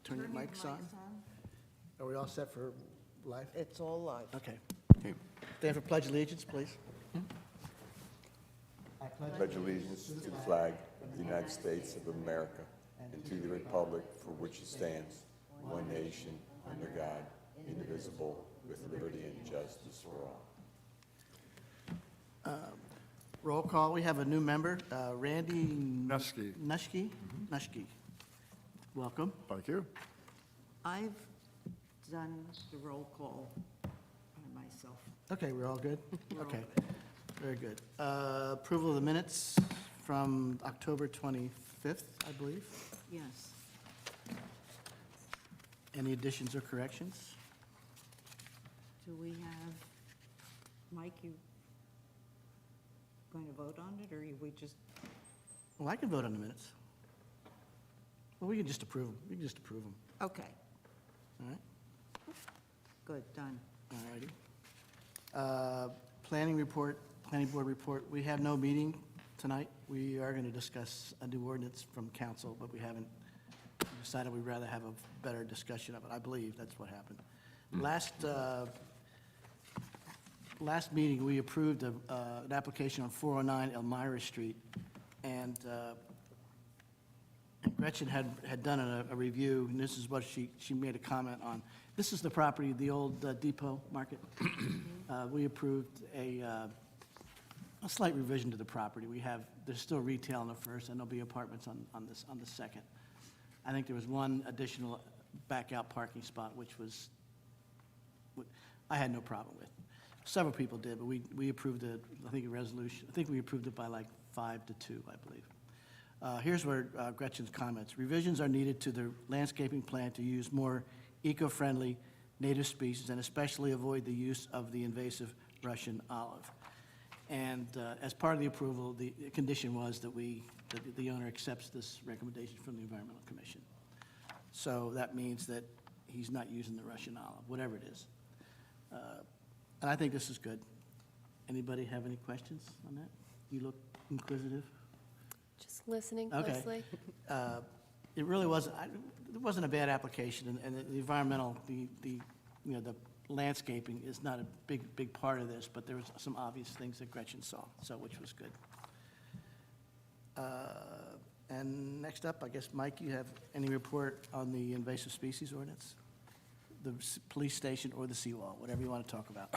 turn your mics on. Are we all set for live? It's all live. Okay. Stand for pledge allegiance, please. Pledge allegiance to the flag of the United States of America and to the republic for which it stands, one nation, under God, indivisible, with liberty and justice for all. Roll call. We have a new member, Randy Nuschke. Nuschke. Welcome. Thank you. I've done the roll call by myself. Okay, we're all good? We're all Okay, good. very good. Approval of the minutes from October 25th, I believe. Yes. Any additions or corrections? Do we have, Mike, you going to vote on it, or we just, Well, I can vote on the minutes. Well, we can just approve them. We can just approve them, okay, all right? good, done. All righty. Planning board report. We have no meeting tonight. We are going to discuss a new ordinance from council, but we haven't decided we'd rather have a better discussion of it. I believe that's what happened. Last meeting, we approved an application on 409 Elmira Street, and Gretchen had done a review, and this is what she made a comment on. This is the property, the old Depot Market. We approved a slight revision to the property. There's still retail on the first, and there'll be apartments on the second. I think there was one additional back-out parking spot, which I had no problem with. Several people did, but we approved it, I think, a resolution. I think we approved it by like 5-2, I believe. Here's where Gretchen's comments. Revisions are needed to the landscaping plan to use more eco-friendly native species and especially avoid the use of the invasive Russian olive. And as part of the approval, the condition was that the owner accepts this recommendation from the Environmental Commission. So that means that he's not using the Russian olive, whatever it is. And I think this is good. Anybody have any questions on that? You look inquisitive. Just listening Okay. closely. It really wasn't, it wasn't a bad application, and the environmental, the landscaping is not a big part of this, but there was some obvious things that Gretchen saw, so, which was good. And next up, I guess, Mike, you have any report on the invasive species ordinance? The police station or the seawall, whatever you want to talk about.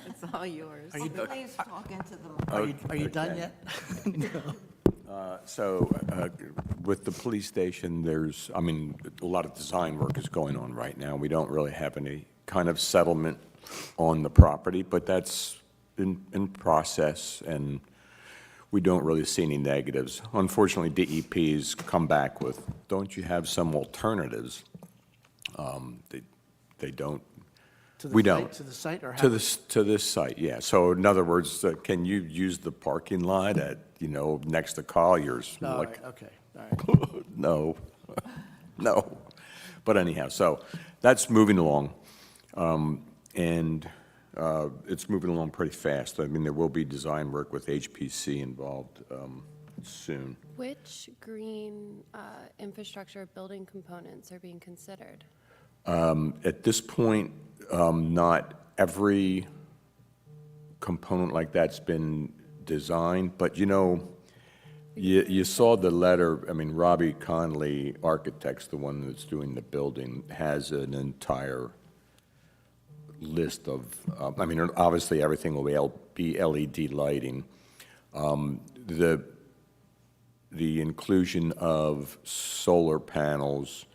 It's all yours. Are you, Please talk into the, are you done Okay. yet? No. With the police station, a lot of design work is going on right now. We don't really have any kind of settlement on the property, but that's in process, and we don't really see any negatives. Unfortunately, DEP's come back with, don't you have some alternatives? They don't. We don't. To the site or how? To this site, yeah. So in other words, can you use the parking lot at, next to Collier's? No, all Like, right, okay, all right. no, no. But anyhow, so that's moving along. And it's moving along pretty fast. I mean, there will be design work with HPC involved soon. Which green infrastructure building components are being considered? At this point, not every component like that's been designed, but you saw the letter. I mean, Robbie Conley Architects, the one that's doing the building, has an entire list of, obviously everything will be LED lighting. The inclusion of solar panels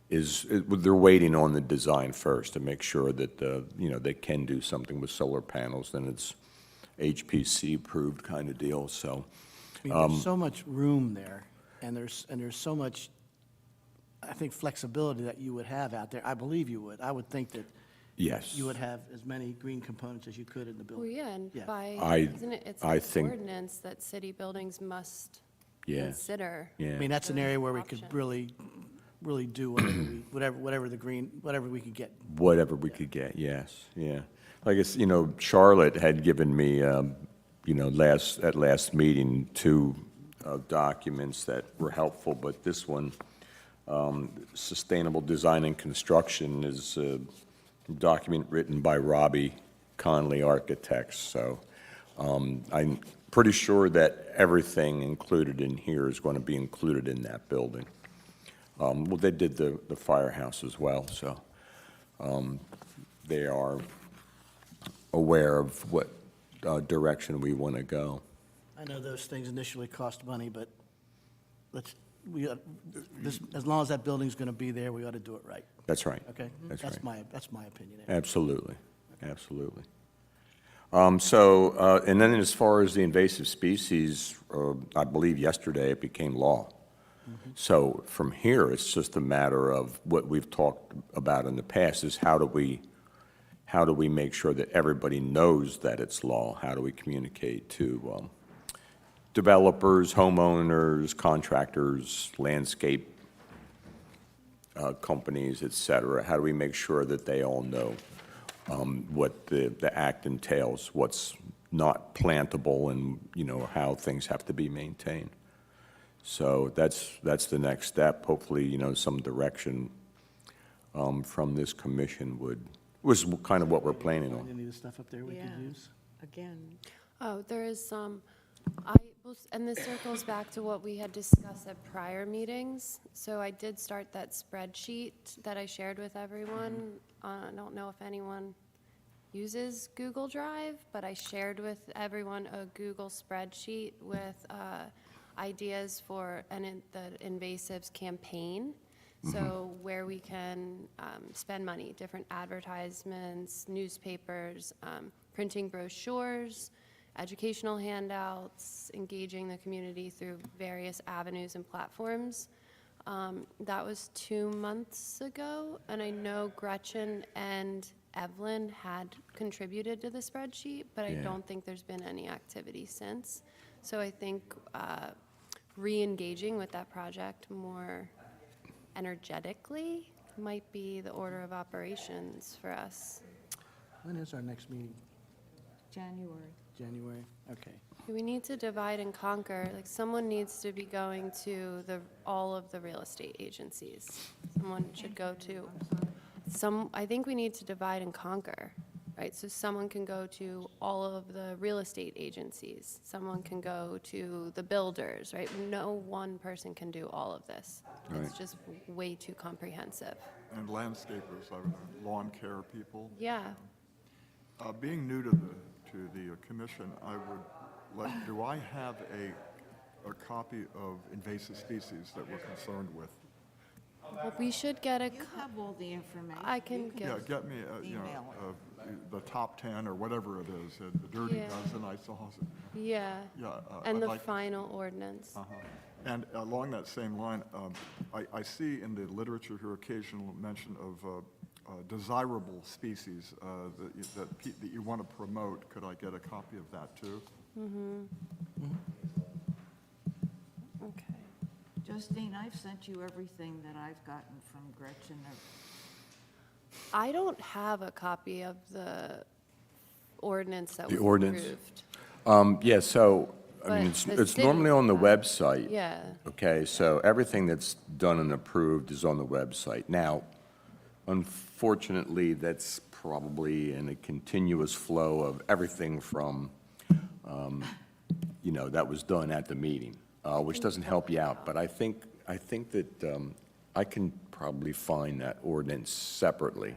they're waiting on the design first to make sure that, they can do something with solar panels, then it's HPC approved kind of deal, so. I mean, there's so much room there, and there's so much, I think, flexibility that you would have out there. I believe you would. I would think that Yes. you would have as many green components as you could in the Well, building. yeah, and I- isn't it, it's I an think- ordinance that city buildings must Yeah. consider. Yeah. I mean, that's an area where we could Options. really do whatever we could get. Whatever we could get, yes, yeah. I guess, Charlotte had given me, at last meeting, two documents that were helpful, but this one, Sustainable Design and Construction is a document written by Robbie Conley Architects, so I'm pretty sure that everything included in here is going to be included in that building. Well, they did the firehouse as well, so they are aware of what direction we want to go. I know those things initially cost money, but as long as that building's going to be there, we ought to do it right, That's right. okay? That's right. That's my opinion. Absolutely, absolutely. And then as far as the invasive species, I believe yesterday it became law. So from here, it's just a matter of what we've talked about in the past is how do we make sure that everybody knows that it's law? How do we communicate to developers, homeowners, contractors, landscape companies, et cetera? How do we make sure that they all know what the act entails, what's not plantable, and, how things have to be maintained? So that's the next step. Hopefully, some direction from this commission was kind of what we're planning on. Any of the stuff up there we could Yeah. use? Again, Oh, there is some, and this circles back to what we had discussed at prior meetings. So I did start that spreadsheet that I shared with everyone. I don't know if anyone uses Google Drive, but I shared with everyone a Google spreadsheet with ideas for the invasives campaign. So where we can spend money, different advertisements, newspapers, printing brochures, educational handouts, engaging the community through various avenues and platforms. That was 2 months ago, and I know Gretchen and Evelyn had contributed to the spreadsheet, but I Yeah. don't think there's been any activity since. So I think re-engaging with that project more energetically might be the order of operations for us. When is our next meeting? January. January? Okay. We need to divide and conquer. Like, someone needs to be going to all of the real estate agencies. Someone should go to I think we need to divide and conquer, right? So someone can go to all of the real estate agencies. Someone can go to the builders, right? No one person can do all of this. It's Right. just way too comprehensive. And landscapers, lawn care people. Yeah. Being new to the commission, do I have a copy of invasive species that we're concerned with? Well, we should get a, You have all the information. I can You Yeah, give, get me, Email the top 10 or whatever it is, the dirty Yeah. dozen I saw. yeah. Yeah. And I'd the like- final ordinance. And along that same line, I see in the literature here occasional mention of desirable species that you want to promote. Could I get a copy of that too? Okay. Justine, I've sent you everything that I've gotten from Gretchen. I don't have a copy of the ordinance that The was ordinance? approved. Yeah, so, I mean, But the it's city normally on the has- website. Yeah. Okay, so everything that's done and approved is on the website. Now, unfortunately, that's probably in a continuous flow of everything from, that was done at the meeting, which doesn't help you out. But I think that I can probably find that ordinance separately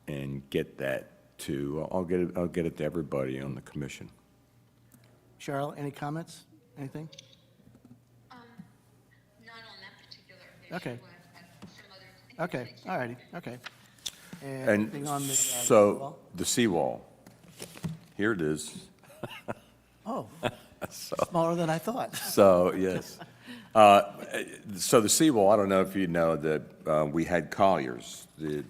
and get that to, I'll get it to everybody on the commission. Cheryl, any comments? Anything? Not on that particular issue. Okay. I've got some other Okay, things. all righty, okay. And anything on the, so, wall? the seawall, here it is. Oh, smaller than I thought. So, yes. So the seawall, I don't know if you know that we had Colliers, the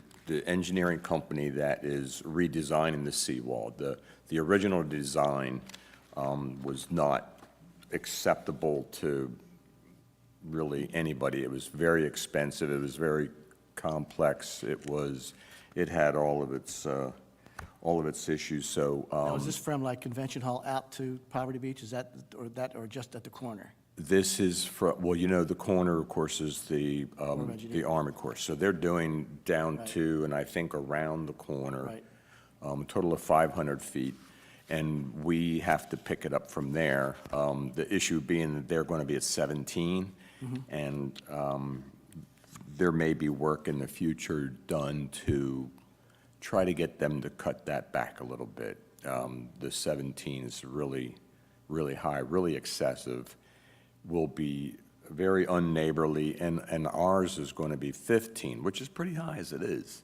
engineering company that is redesigning the seawall. The original design was not acceptable to really anybody. It was very expensive. It was very complex. It had all of its issues. So Now, is this from like Convention Hall out to Poverty Beach? Is that, or just at the corner? This is well, the corner, of course, is the Army Corps. So they're doing down Right. to, and I think around the corner. Right. A total of 500 feet, and we have to pick it up from there. The issue being that they're going to be at 17, and there may be work in the future done to try to get them to cut that back a little bit. The 17 is really, really high, really excessive, will be very unneighborly, and ours is going to be 15, which is pretty high as it is.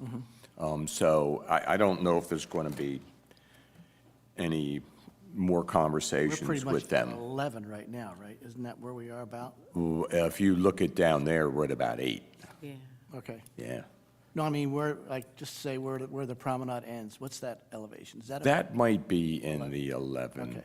So I don't know if there's going to be any more We're conversations pretty much with at them. 11 right now, right? Isn't that where we are about? If you look at down there, we're at about 8, Yeah. Okay. yeah. No, I mean, just say where the promenade ends. What's that elevation? Is that? That might be in the 11 Okay.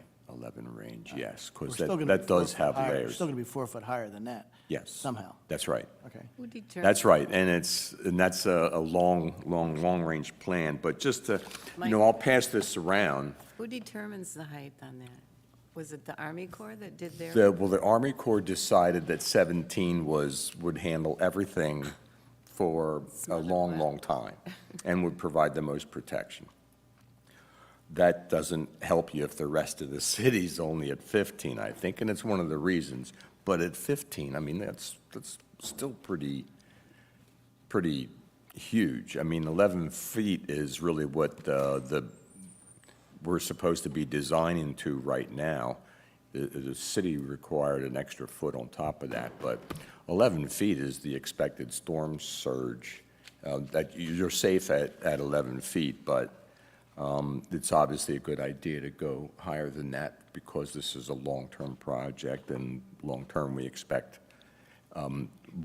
range, yes, We're because still gonna be that does 4 foot have higher. We're layers. still going to be 4 foot higher than that. Yes. Somehow. That's right. Okay. Who determines? That's right, and that's a long-range plan, but just to, I'll pass this around. Who determines the height on that? Was it the Army Corps that did their? The Army Corps decided that 17 would handle everything for a long time and would provide the most protection. That doesn't help you if the rest of the city's only at 15, I think, and it's one of the reasons. But at 15, I mean, that's still pretty huge. I mean, 11 feet is really what we're supposed to be designing to right now. The city required an extra foot on top of that, but 11 feet is the expected storm surge. That you're safe at 11 feet, but it's obviously a good idea to go higher than that because this is a long-term project, and long-term, we expect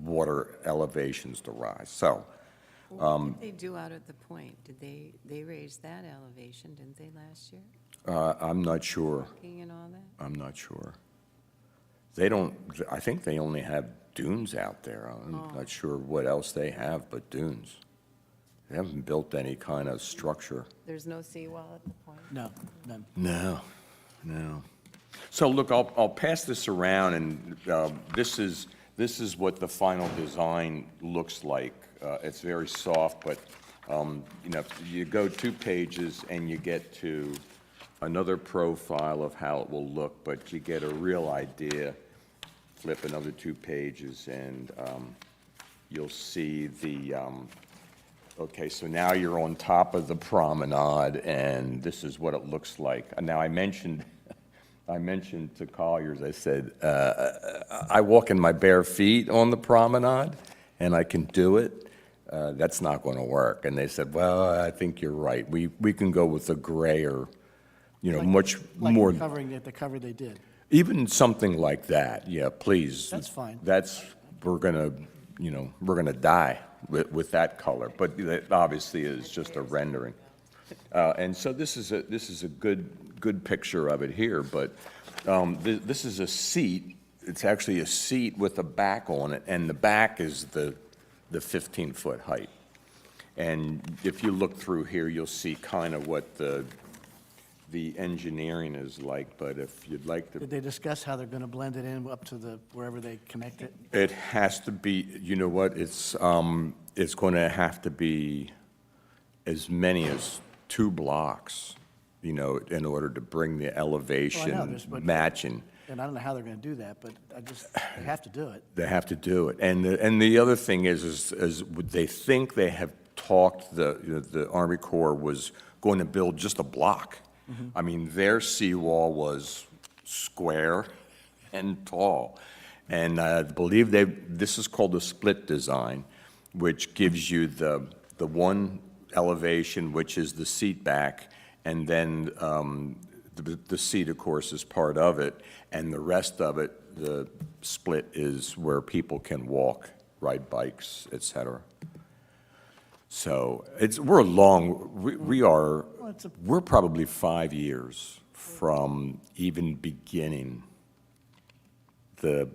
water elevations to rise. So, What did they do out at the point? Did they raise that elevation, didn't they, last year? I'm not sure. Parking and all that? I'm not sure. They don't, I think they only have dunes out there. I'm not sure what else they have but dunes. They haven't built any kind of structure. There's no seawall at the point? No, none. No. So look, I'll pass this around, and this is what the final design looks like. It's very soft, but you go 2 pages and you get to another profile of how it will look, but you get a real idea. Flip another 2 pages, and you'll see the. Okay, so now you're on top of the promenade, and this is what it looks like. Now, I mentioned to Colliers, I said, I walk in my bare feet on the promenade, and I can do it. That's not going to work. And they said, well, I think you're right. We can go with a grayer, much Like more. the cover they did. Even something like that, yeah, please. That's fine. We're gonna die with that color, but it obviously is just a rendering. And so this is a good picture of it here, but this is a seat. It's actually a seat with a back on it, and the back is the 15-foot height. And if you look through here, you'll see kind of what the engineering is like, but if you'd like to. Did they discuss how they're going to blend it in up to wherever they connect it? It has to be, you know what, it's going to have to be as many as 2 blocks, in order to bring the elevation but- matching. And I don't know how they're going to do that, but they have to do it. They have to do it. And the other thing is they think they have talked, the Army Corps was going to build just a block. I mean, their seawall was square and tall. And I believe this is called a split design, which gives you the one elevation, which is the seat back, and then the seat, of course, is part of it, and the rest of it, the split is where people can walk, ride bikes, et cetera. So we're probably 5 years from even beginning the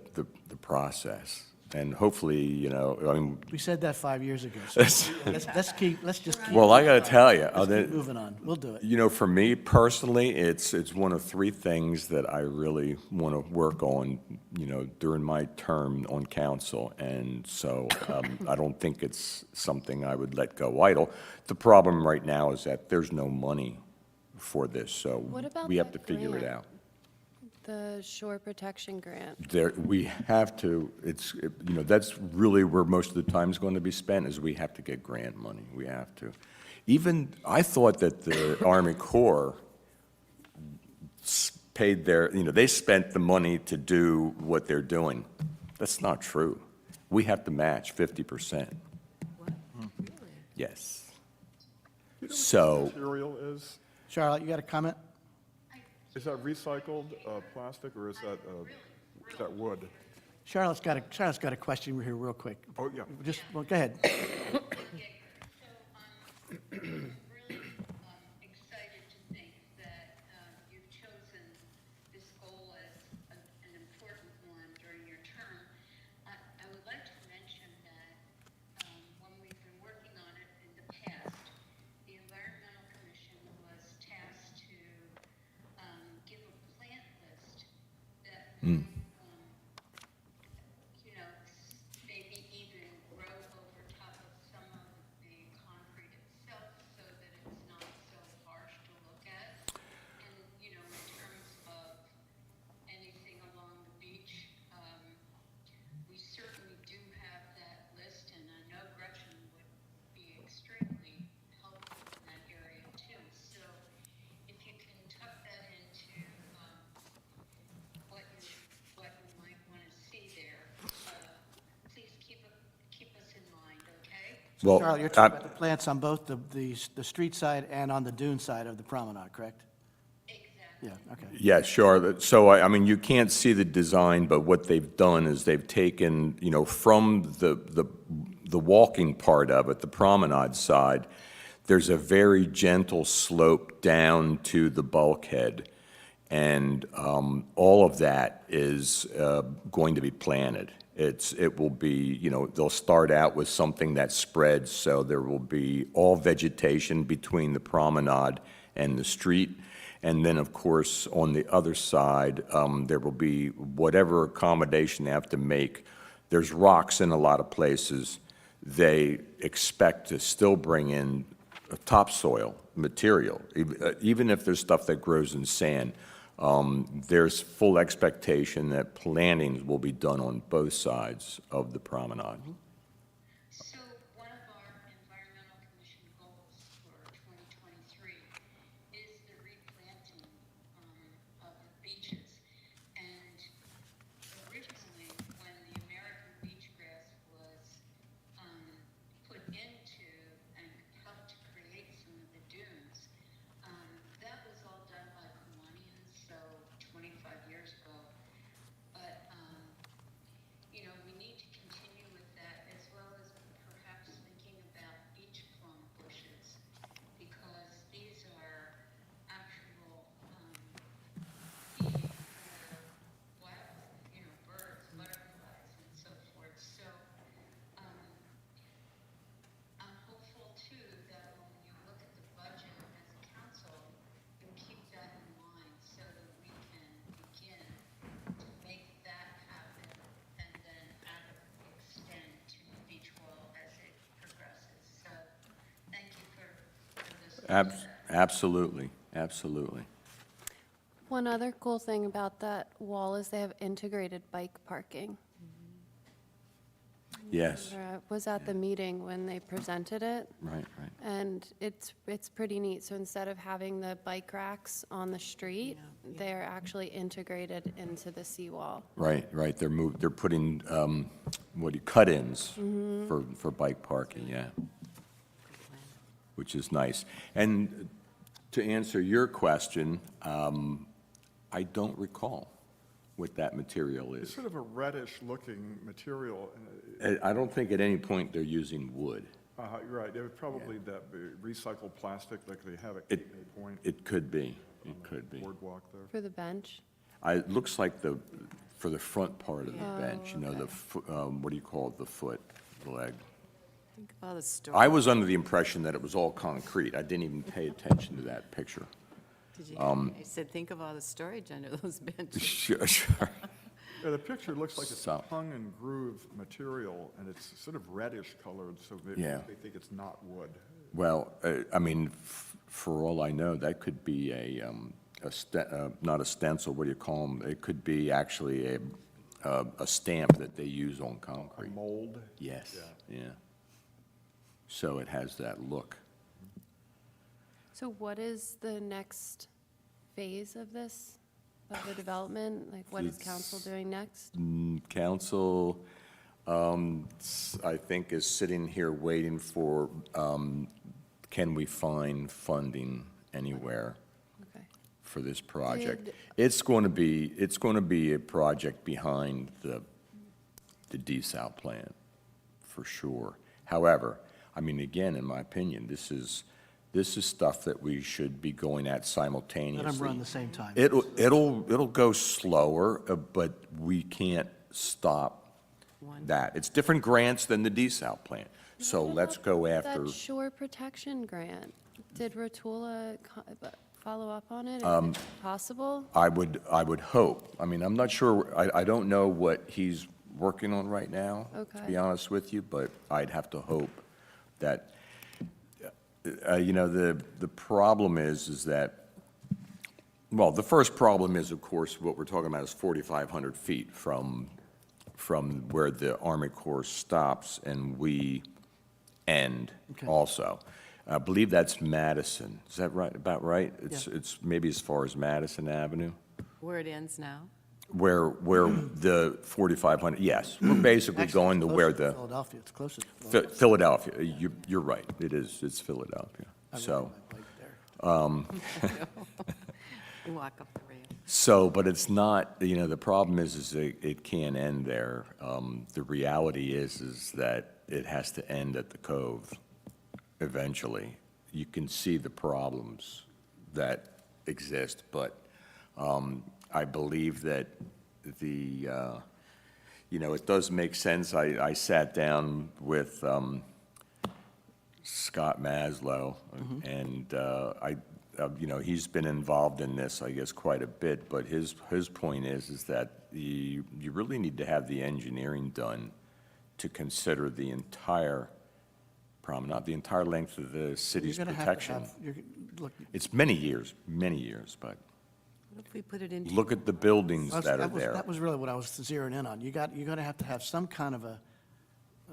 process. And hopefully, you know, I mean, We said that 5 years ago, so let's just keep well, I gotta tell you, let's keep moving on. We'll do it. you know, for me personally, it's one of three things that I really want to work on, you know, during my term on council. And so I don't think it's something I would let go idle. The problem right now is that there's no money for this, so What about we have to that figure it grant? out. The shore protection grant. There, we have to, you know, that's really where most of the time is going to be spent, is we have to get grant money. We have to. Even, I thought that the Army Corps paid their, you know, they spent the money to do what they're doing. That's not true. We have to match 50%. Yes. So, Material is Charlotte, you got a comment? that recycled plastic, or is that wood? Charlotte's got a question here real quick. Oh, yeah. Just, well, go ahead. Really excited to think that you've chosen this goal as an important one during your term. I would like to mention that when we've been working on it in the past, the Environmental Commission was tasked to give a plant list that might, you know, maybe even grow over top of some of the concrete itself so that it's not so harsh to look at. And, you know, in terms of anything along the beach, we certainly do have that list, and I know Gretchen would be extremely helpful in that area too. So if you can tuck that into what you might want to see there, please keep us in mind, okay? well, Charlotte, you're talking about the plants on both the street side and on the dune side of the promenade, correct? Exactly. Yeah, okay. yeah, sure. So, I mean, you can't see the design, but what they've done is they've taken, you know, from the walking part of it, the promenade side, there's a very gentle slope down to the bulkhead. And all of that is going to be planted. It will be, you know, they'll start out with something that spreads, so there will be all vegetation between the promenade and the street. And then, of course, on the other side, there will be whatever accommodation they have to make. There's rocks in a lot of places. They expect to still bring in topsoil material, even if there's stuff that grows in sand. There's full expectation that plantings will be done on both sides of the promenade. So one of our Environmental Commission goals for 2023 is the replanting of the beaches. And originally, when the American beach grass was put into and helped to create some of the dunes, that was all done by Hawaiians, so 25 years ago. But you know, we need to continue with that, as well as perhaps thinking about beach plum bushes, because these are actual feed for wild, you know, birds, butterflies, and so forth. So I'm hopeful too that when you look at the budget as a council, you'll keep that in mind so that we can begin to make that happen and then have it extend to the beach wall as it progresses. So thank you for this. Absolutely, absolutely. One other cool thing about that wall is they have integrated bike parking. Yes, I was at the meeting when they presented it, right, right. and it's pretty neat. So instead of having the bike racks on the street, they're actually integrated into the seawall. Right, right. They're putting, cut-ins for bike parking, yeah. Which is nice. And to answer your question, I don't recall what that material It's is. sort of a reddish-looking material. I don't think at any point they're using wood. You're right, it would probably that be recycled plastic like they have at It, Cape Point. it could be, it could be. Boardwalk there. For the bench? It looks like for the front part of the Yeah. bench, you know, the, what do you call it, the foot, the leg? Think of all the I stories. was under the impression that it was all concrete. I didn't even pay attention to that picture. Did you, I said, think of all the storage under those benches. Sure, sure. Yeah, the picture looks like it's So- tongue and groove material, and it's sort of reddish colored, so maybe Yeah. they think it's not wood. Well, I mean, for all I know, that could be not a stencil, what do you call them? It could be actually a stamp that they use on A concrete. mold. Yes, yeah. So it has that look. So what is the next phase of this, of the development? Like, what is council doing next? Council, I think, is sitting here waiting for, can we find funding anywhere Okay. for this project? Did- It's going to be a project behind the desal plant, for sure. However, I mean, again, in my opinion, this is stuff that we should be going at simultaneously. Let them run the same time. It'll go slower, but we can't stop that. It's different grants than the desal plant, so let's go after. That shore protection grant, did Rotula follow up on it? Is it possible? I would hope. I mean, I'm not sure, I don't know what he's working on right now, to be Okay. honest with you, but I'd have to hope that, you know, the problem is that, well, the first problem is, of course, what we're talking about is 4,500 feet from where the Army Corps stops and we end Okay. also. I believe that's Madison. Is that right, about right? Yeah. It's maybe as far as Madison Avenue, Where it ends now? where the 4,500, yes. We're basically Actually, going it's to where closer the, Philadelphia, it's closer to Philadelphia, you're right, it's Philadelphia. I rode So, my bike there. You walk up the rail. so, but it's not, you know, the problem is it can't end there. The reality is that it has to end at the cove eventually. You can see the problems that exist, but I believe that you know, it does make sense. I sat down with Scott Maslow, and you know, he's been involved in this, I guess, quite a bit, but his point is that you really need to have the engineering done to consider the entire promenade, the entire length of the city's You're gonna have to protection. look, It's many years, but What if we put it into? look at the buildings that are that there. was really what I was zeroing in on. You're gonna have to have some kind of a,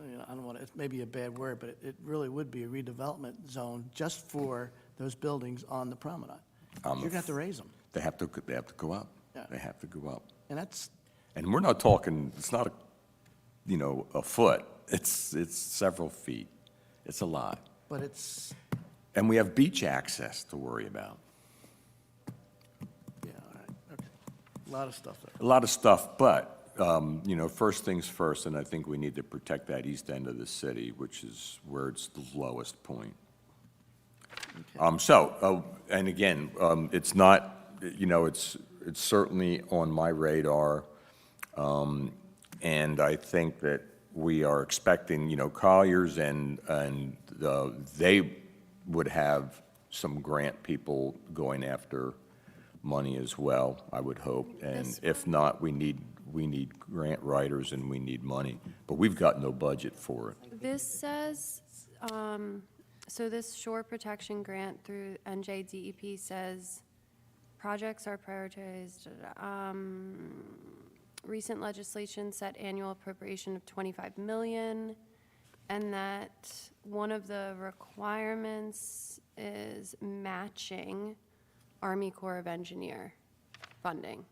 you know, I don't want to, it may be a bad word, but it really would be a redevelopment zone just for those buildings on the promenade. You're gonna have to raise them, They have to go up. Yeah. They have to go up. and that's, And we're not talking, it's not you know, a foot. It's several feet. It's a lot. but it's, And we have beach access to worry about. yeah, all right, okay. A lot of stuff there. A lot of stuff, but, you know, first things first, and I think we need to protect that east end of the city, which is where it's the lowest point. And again, it's not, you know, it's certainly on my radar. And I think that we are expecting, you know, Colliers and they would have some grant people going after money as well, I would hope. And This if not, we need grant writers and we need money. But we've got no budget for it. This says, so this shore protection grant through NJDEP says, projects are prioritized. Recent legislation set annual appropriation of 25 million, and that one of the requirements is matching Army Corps of Engineer funding.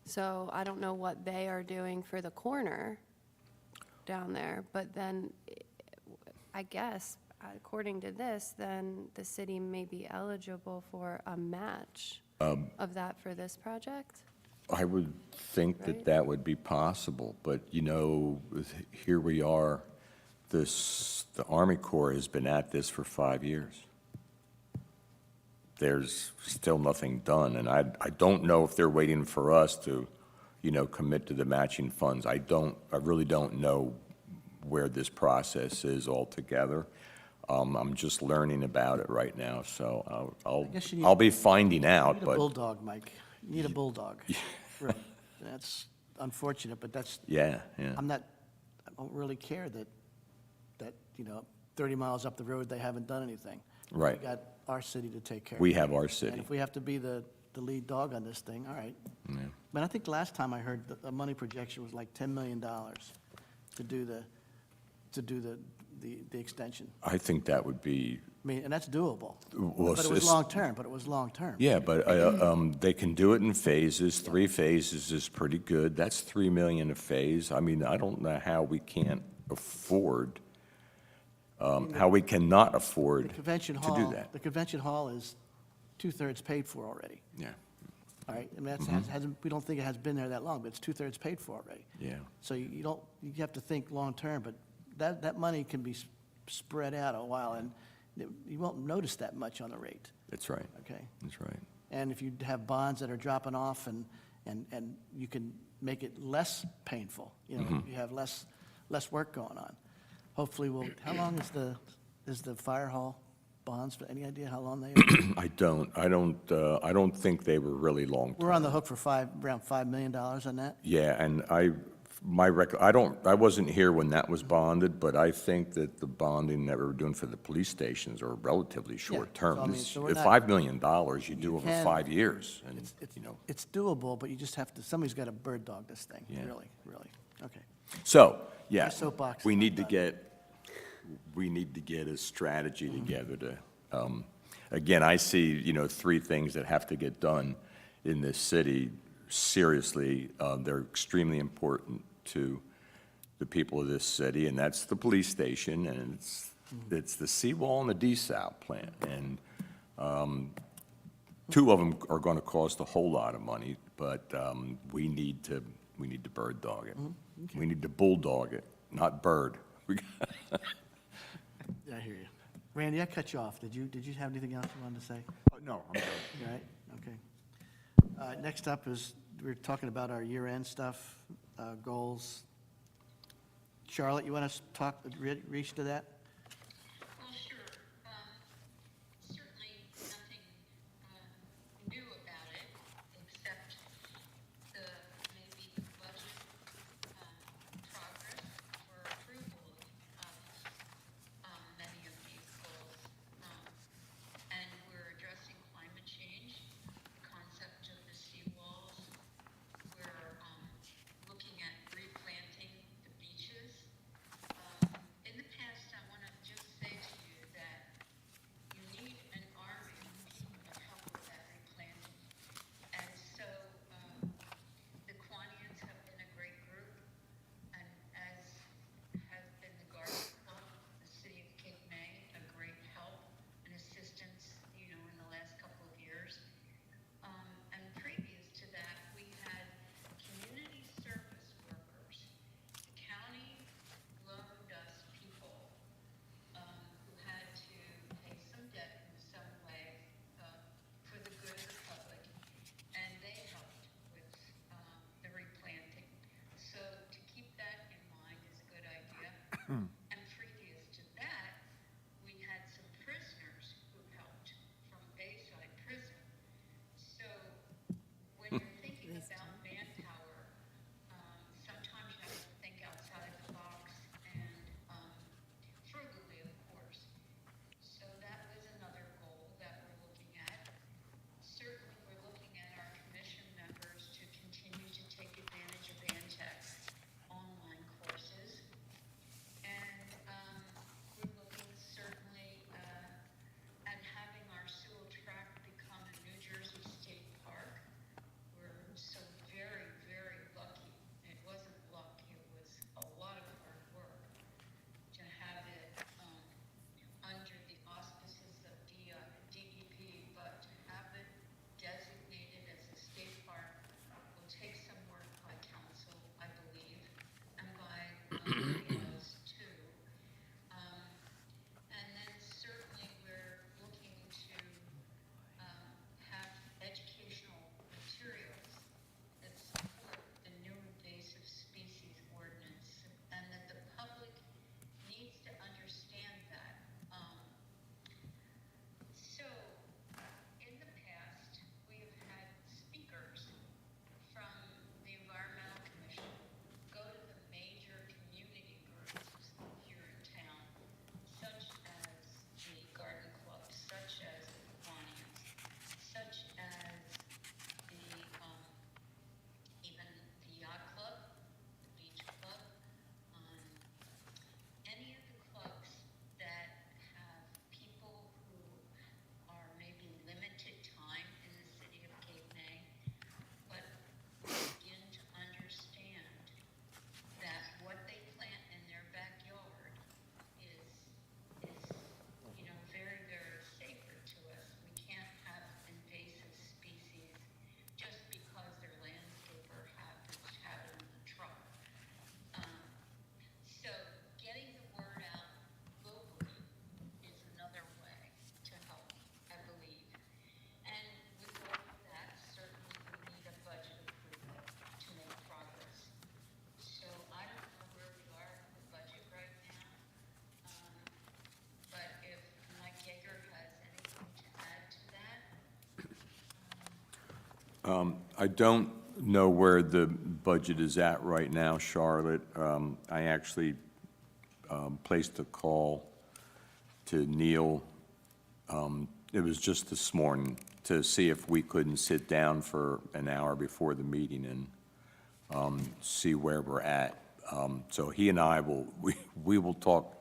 So I don't know what they are doing for the corner down there, but then I guess, according to this, then the city may be eligible for a match of that for this project? I would think that Right. that would be possible, but, you know, here we are, the Army Corps has been at this for 5 years. There's still nothing done, and I don't know if they're waiting for us to, commit to the matching funds. I really don't know where this process is altogether. I'm just learning about it right now, so guess you need- I'll be finding You out, need a but, bulldog, Mike. You need a bulldog. Really. That's unfortunate, but that's, yeah. I don't really care that, 30 miles up the road, they haven't done anything. Right. We got our city to take care of. We have our And city. if we have to be the lead dog on this thing, all right. Yeah. But I think last time I heard the money projection was like $10 million to do the extension. I think that would be, I mean, and that's doable. Well, But it was it's- long-term. yeah, but they can do it in phases. 3 phases is pretty good. That's $3 million a phase. I mean, I don't know how we can't afford, how we cannot afford The convention to hall. do that. The convention hall is 2/3 paid for already, Yeah, all right? I mean, Mm-hmm. hasn't, we don't think it has been there that long, but it's 2/3 paid for already. yeah. So you have to think long-term, but that money can be spread out a while, and you won't notice that much on the rate, That's right. okay? That's right. And if you have bonds that are dropping off and you can make it less painful, Mm-hmm. you have less work going on. Hopefully how long is the fire hall bonds, for any idea how long they are? I don't think they were really long. We're on the hook for around $5 million on that. Yeah, and I wasn't here when that was bonded, but I think that the bonding that we were doing for the police stations are relatively short term. so I mean, so we're If not- $5 million you do over can- 5 years, and, It's doable, but you just have to, somebody's got to bird dog this thing, Yeah. really, okay. So, yeah, My soapbox we is need to not get a strategy together to, again, I see, 3 things that have to get done in this city. Seriously, they're extremely important to the people of this city, and that's the police station, and it's the Seawall and the desal plant. And 2 of them are going to cost a whole lot of money, but we need to bird dog it. We need to bulldog it, not bird. Yeah, I hear you. Randy, I cut you off. Did you have anything else you wanted to say? No, I'm good. You all right? Okay. Next up is, we're talking about our year-end stuff, goals. Charlotte, you want to reach to that? Well, sure. Certainly nothing new about it, except maybe the budget progress for approval of many of these goals. And we're addressing climate change, the concept of the seawalls. We're looking at replanting the beaches. In the past, I want I don't know where the budget is at right now, Charlotte. I actually placed a call to Neil, it was just this morning, to see if we couldn't sit down for an hour before the meeting and see where we're at. So he and I we will talk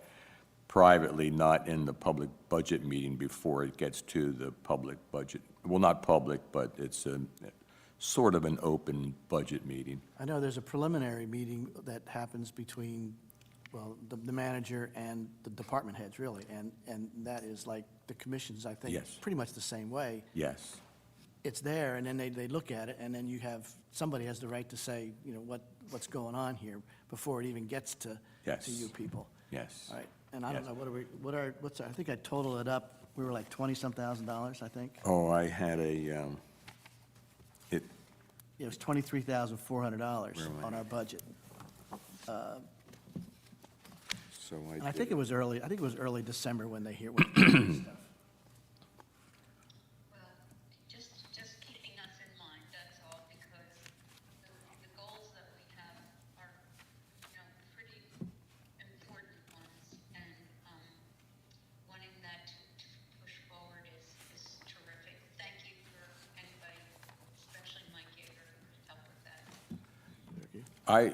privately, not in the public budget meeting before it gets to the public budget. Well, not public, but it's a sort of an open budget meeting. I know there's a preliminary meeting that happens between, well, the manager and the department heads, really, and that is like the commissions, I think. Yes. Pretty much the same way. Yes, It's there, and then they look at it, and then you have, somebody has the right to say, you know, what's going on here before it even gets to Yes. you people. yes. All right, and I don't Yes. know, what's, I think I totaled it up, we were like 20-some thousand, I think. Oh, I had It was $23,400 Where am I? on our budget. so And I I think did. it was early December when they hear, Well, just keeping us in mind, that's all, because the goals that we have are, you know, pretty important ones, and wanting that to push forward is terrific. Thank you for anybody, especially Mike Yeager, who helped with that. I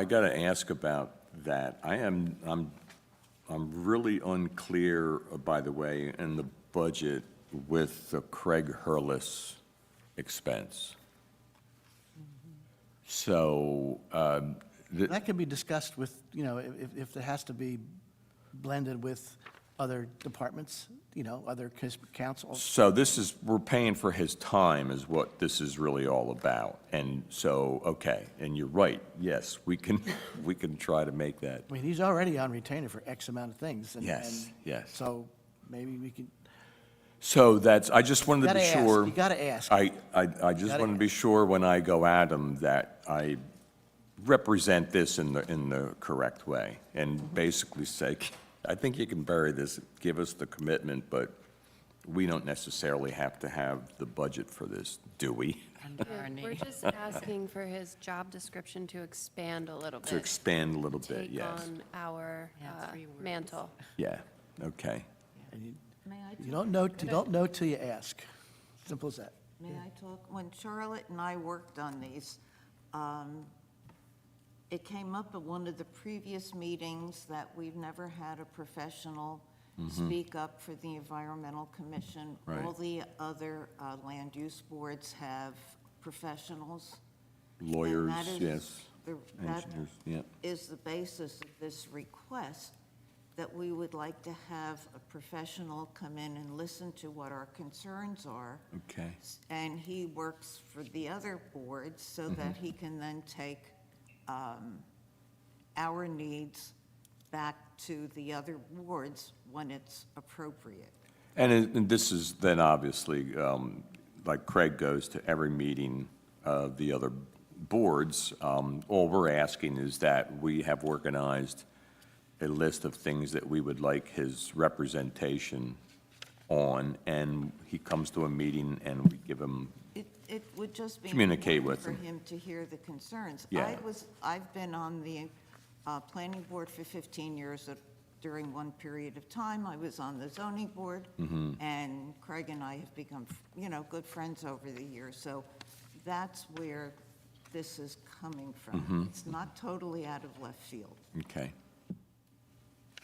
got to ask about that. I'm really unclear, by the way, in the budget with the Craig Hurlis expense. So, that can be discussed with, you know, if it has to be blended with other departments, you know, other councils. so this is, we're paying for his time is what this is really all about. And so, okay, and you're right, yes, we can try to make that. I mean, he's already on retainer for X amount of things. Yes, yes. So maybe we could, So that's, I just wanted to gotta be ask, sure. you gotta ask. I just Gotta want to be sure when I go at him that I represent this in the correct way and basically say, I think you can bury this, give us the commitment, but we don't necessarily have to have the budget for this, do we? Under our Yeah, We're name. just asking for his job description to expand a little bit. To expand a little bit, Take yes. on our Yeah, 3 words. mantle. Yeah, okay. And May I you don't know till you ask. Simple as that. May I talk? When Charlotte and I worked on these, it came up at one of the previous meetings that we've never had a professional speak up for the Environmental Commission. Right. All the other land use boards have professionals. Lawyers, that is yes. That Engineers, yeah. is the basis of this request, that we would like to have a professional come in and listen to what our concerns are. Okay, And he works for the other boards so that he can then take our needs back to the other boards when it's appropriate. and this is then obviously, like Craig goes to every meeting of the other boards. All we're asking is that we have organized a list of things that we would like his representation on, and he comes to a meeting and we give him, It would just be Communicate important with for him to hear the concerns. Yeah. I've been on the planning board for 15 years. During one period of time, I was on the zoning board, and Craig and I have become, you know, good friends over the years. So that's where this is coming from. It's not totally out of left field. okay.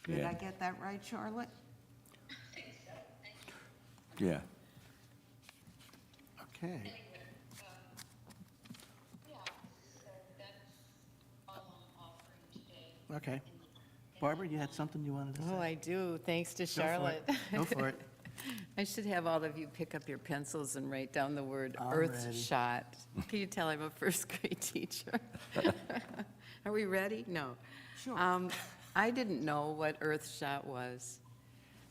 Did Yeah. I get that right, Charlotte? Yeah, Okay. Yeah, so that's all I'm offering today. Okay. Barbara, you had something you wanted to say? Oh, I do, thanks to Go for Charlotte. it. Go for it. I should have all of you pick up your pencils and write down the word I'm ready. Earthshot. Can you tell I'm a first grade teacher? Are we ready? No. Sure. I didn't know what Earthshot was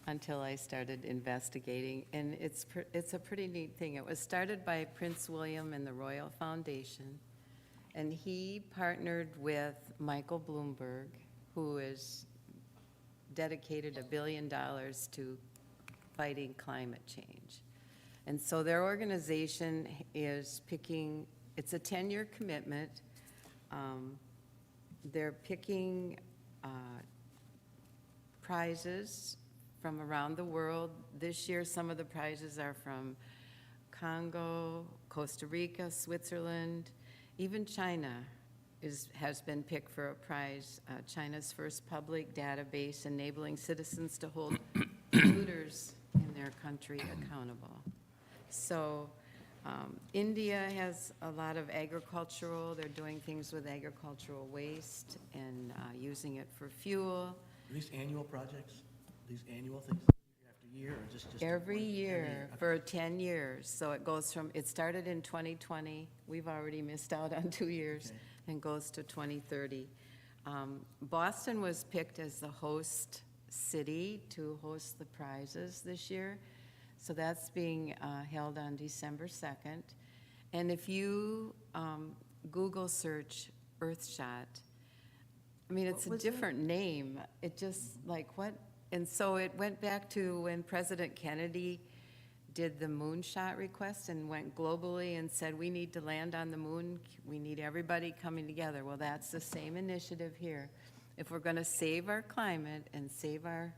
until I started investigating, and it's a pretty neat thing. It was started by Prince William and the Royal Foundation, and he partnered with Michael Bloomberg, who is dedicated $1 billion to fighting climate change. And so their organization is picking, it's a 10-year commitment. They're picking prizes from around the world. This year, some of the prizes are from Congo, Costa Rica, Switzerland, even China has been picked for a prize. China's first public database enabling citizens to hold polluters in their country accountable. So India has a lot of agricultural, they're doing things with agricultural waste and using it for fuel. Are these annual projects? These annual things, year after year, or just? Every one- year okay. for 10 years. So it goes from, it started in 2020. We've already missed out on 2 years, Okay. and goes to 2030. Boston was picked as the host city to host the prizes this year. So that's being held on December 2nd. And if you Google search Earthshot, I mean, it's a different name. It just, like, what? And so it went back to when President Kennedy did the moonshot request and went globally and said, we need to land on the moon. We need everybody coming together. Well, that's the same initiative here. If we're going to save our climate and save our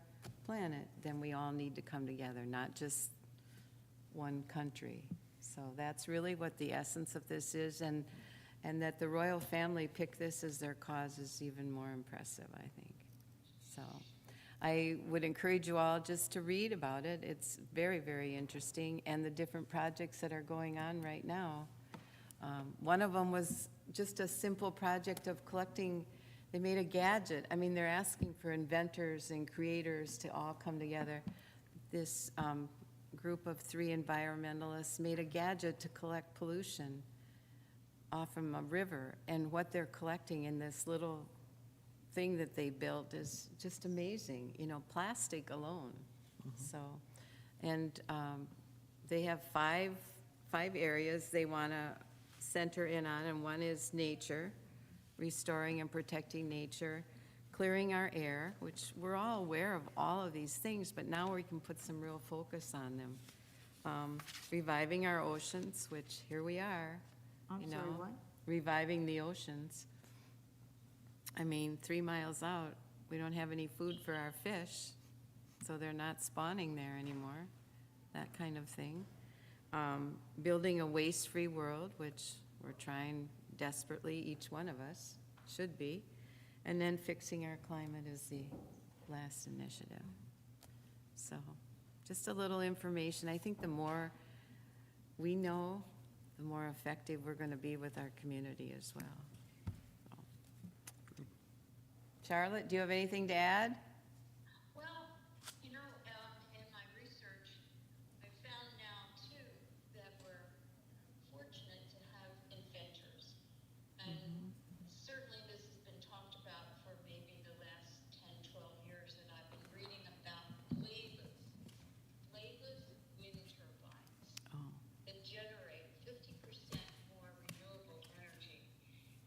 planet, then we all need to come together, not just one country. So that's really what the essence of this is, and that the royal family picked this as their cause is even more impressive, I think. So I would encourage you all just to read about it. It's very, very interesting, and the different projects that are going on right now. One of them was just a simple project of collecting, they made a gadget. I mean, they're asking for inventors and creators to all come together. This group of 3 environmentalists made a gadget to collect pollution off from a river, and what they're collecting in this little thing that they built is just amazing, you know, plastic alone. So, and they have five areas they want to center in on, and one is nature, restoring and protecting nature, clearing our air, which we're all aware of all of these things, but now we can put some real focus on them. Reviving our oceans, which here we are, I'm you sorry, know, what? reviving the oceans. I mean, 3 miles out, we don't have any food for our fish, so they're not spawning there anymore, that kind of thing. Building a waste-free world, which we're trying desperately, each one of us should be. And then fixing our climate is the last initiative. So just a little information. I think the more we know, the more effective we're going to be with our community as well. So. Charlotte, do you have anything to add? Well, you know, in my research, I found now too that we're fortunate to have inventors. And certainly this has been talked about for maybe the last 10, 12 years, and I've been reading about flameless wind turbines Oh, that generate 50% more renewable energy.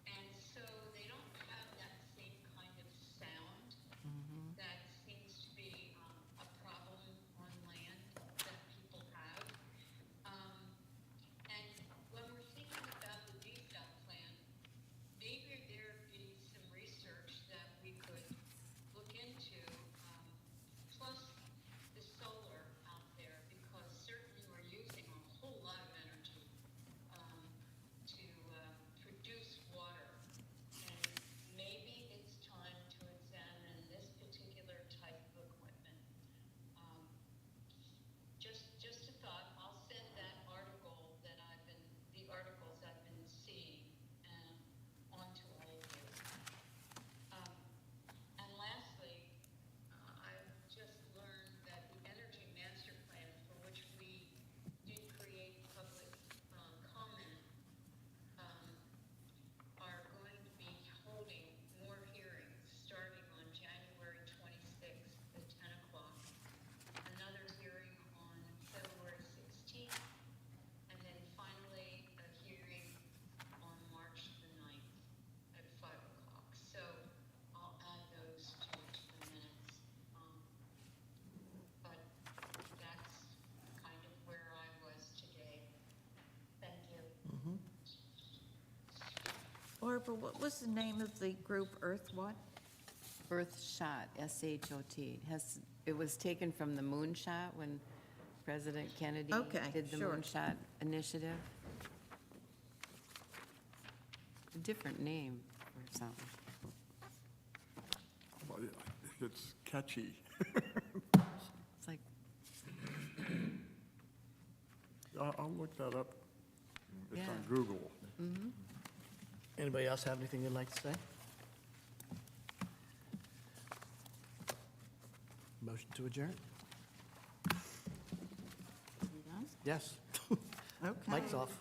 And so they don't have that same kind of sound that Barbara, what was the name of the group, Earth what? Earthshot, S-H-O-T. It was taken from the moonshot when President Kennedy Okay, did the sure. moonshot initiative. A different name or something. Well, it's catchy. It's like, I'll look that up. It's on Yeah. Google. Anybody else have anything they'd like to say? Motion to adjourn? You done? Yes. Okay. Mic's off.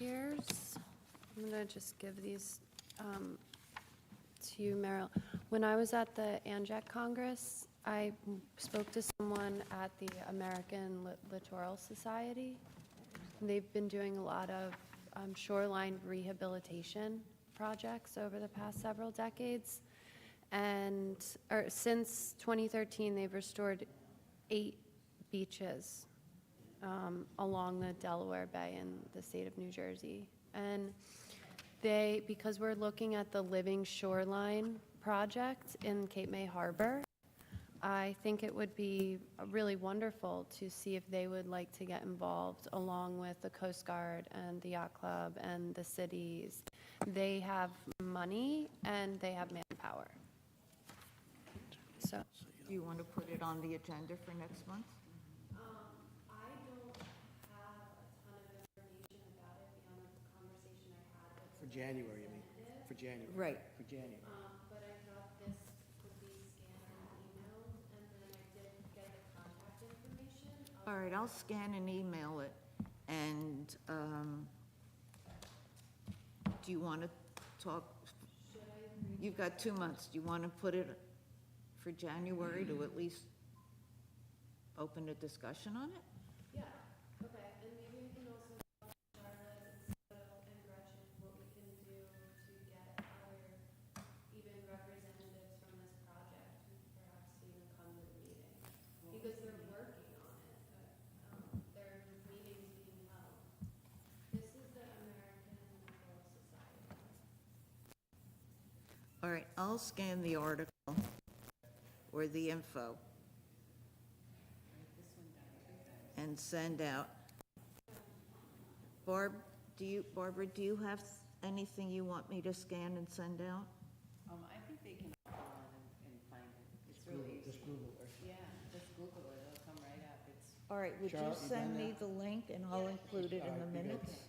I'm gonna just give these to you, Meryl. When I was at the ANJAC Congress, I spoke to someone at the American Littoral Society. And they've been doing a lot of shoreline rehabilitation projects over the past several decades. Or since 2013, they've restored 8 beaches along the Delaware Bay in the state of New Jersey. And because we're looking at the Living Shoreline project in Cape May Harbor, I think it would be really wonderful to see if they would like to get involved along with the Coast Guard and the Yacht Club and the cities. They have money and they have manpower. So, Do you want to put it on the agenda for next month? I don't have a ton of information about it beyond the conversation I had with. For January, you mean? For January? Right. For January. But I thought this could be scanned and emailed, and then I did get the contact information. All right, I'll scan and email it. And do you want to talk? You've got 2 months. Do you want to put it for January to at least open a discussion on it? Yeah, okay, and maybe we can also talk to Charlotte and Cyril and Gretchen, what we can do to get other, even representatives from this project, who perhaps even come to the meeting. Because they're working on it, there are meetings being held. This is the American Littoral Society. All right, I'll scan the article or the info and send out. Barbara, do you have anything you want me to scan and send out? I think they can go on and find it. It's really easy. Just Google it. Yeah, just Google it, it'll come right up. It's All right, would you Charlotte, you send done me that? the link and I'll include it in the minutes?